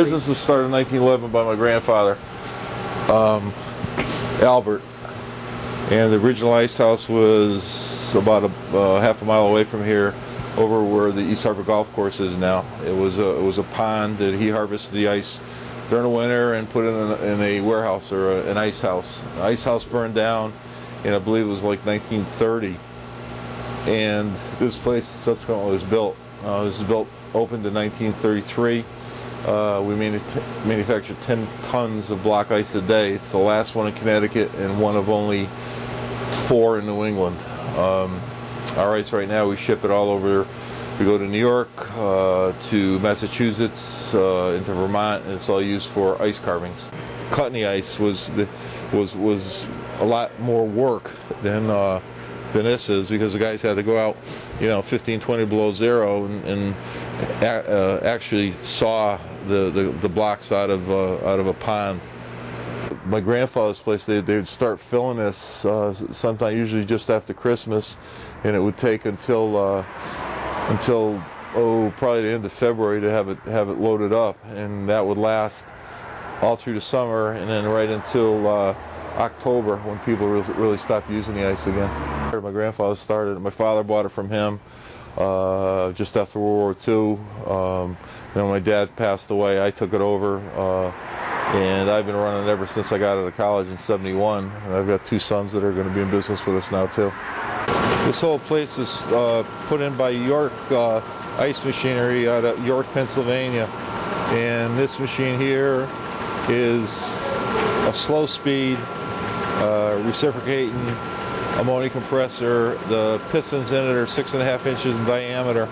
Business was started in 1911 by my grandfather, Albert, and the original ice house was about half a mile away from here, over where the East Hartford golf course is now. It was a pond that he harvested the ice during the winter and put it in a warehouse or an ice house. The ice house burned down, and I believe it was like 1930. And this place subsequently was built. This was opened in 1933. We manufacture 10 tons of block ice a day. It's the last one in Connecticut and one of only 4 in New England. Our ice right now, we ship it all over. We go to New York, to Massachusetts, into Vermont, and it's all used for ice carvings. Cutting the ice was a lot more work than this is, because the guys had to go out, 15, 20 below zero and actually saw the blocks out of a pond. My grandfather's place, they'd start filling this sometime, usually just after Christmas, and it would take until probably the end of February to have it loaded up, and that would last all through the summer, and then right until October, when people really stopped using the ice again. My grandfather started it. My father bought it from him just after World War II. When my dad passed away, I took it over, and I've been running it ever since I got out of college in '71. And I've got 2 sons that are going to be in business with us now too. This whole place is put in by York Ice Machinery out of York, Pennsylvania, and this machine here is a slow speed reciprocating ammonia compressor. The pistons in it are 6.5 inches in diameter.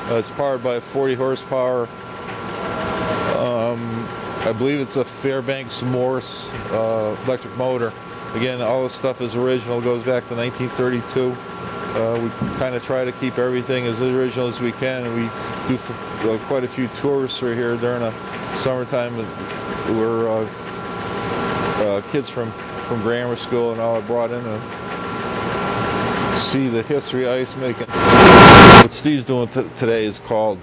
It's powered by a 40 horsepower. I believe it's a Fairbanks Morse electric motor. Again, all this stuff is original. It goes back to 1932. We kind of try to keep everything as original as we can, and we do quite a few tours through here during the summertime. We're kids from grammar school and all are brought in to see the history of ice making. What Steve's doing today is called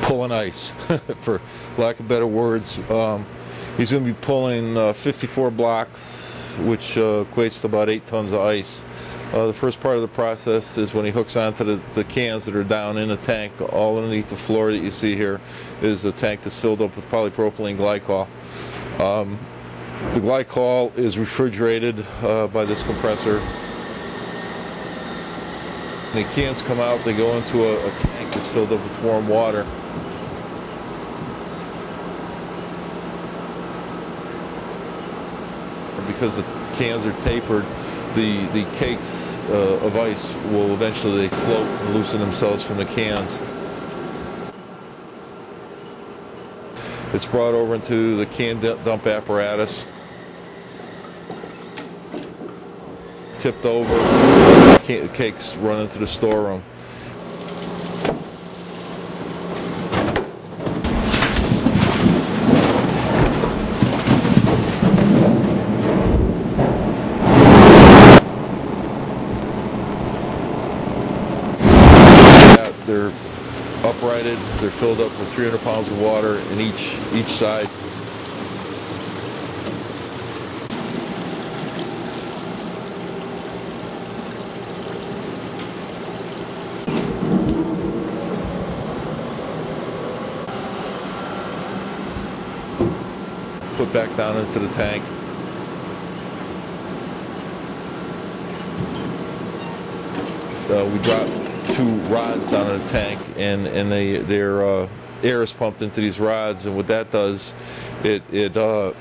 pulling ice, for lack of better words. He's going to be pulling 54 blocks, which equates to about 8 tons of ice. The first part of the process is when he hooks onto the cans that are down in the tank. All underneath the floor that you see here is a tank that's filled up with polypropylene glycol. The glycol is refrigerated by this compressor. When the cans come out, they go into a tank that's filled up with warm water. Because the cans are tapered, the cakes of ice will eventually float and loosen themselves from the cans. It's brought over into the can dump apparatus, tipped over, cakes run into the storeroom. They're uprighted, they're filled up with 300 pounds of water in each side. Put back down into the tank. We drop 2 rods down in the tank, and their air is pumped into these rods, and what that does, it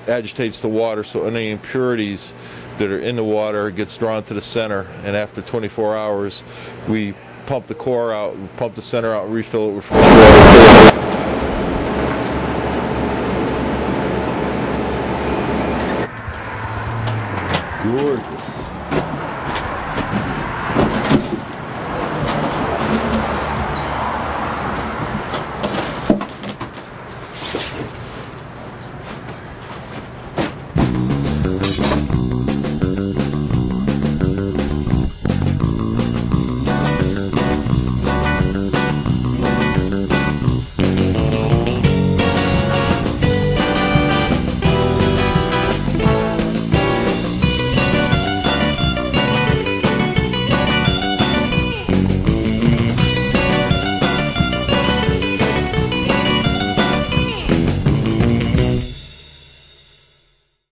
agitates the water, so any impurities that are in the water gets drawn to the center, and after 24 hours we pump the core out, pump the center out, and refill it with fresh water. Gorgeous.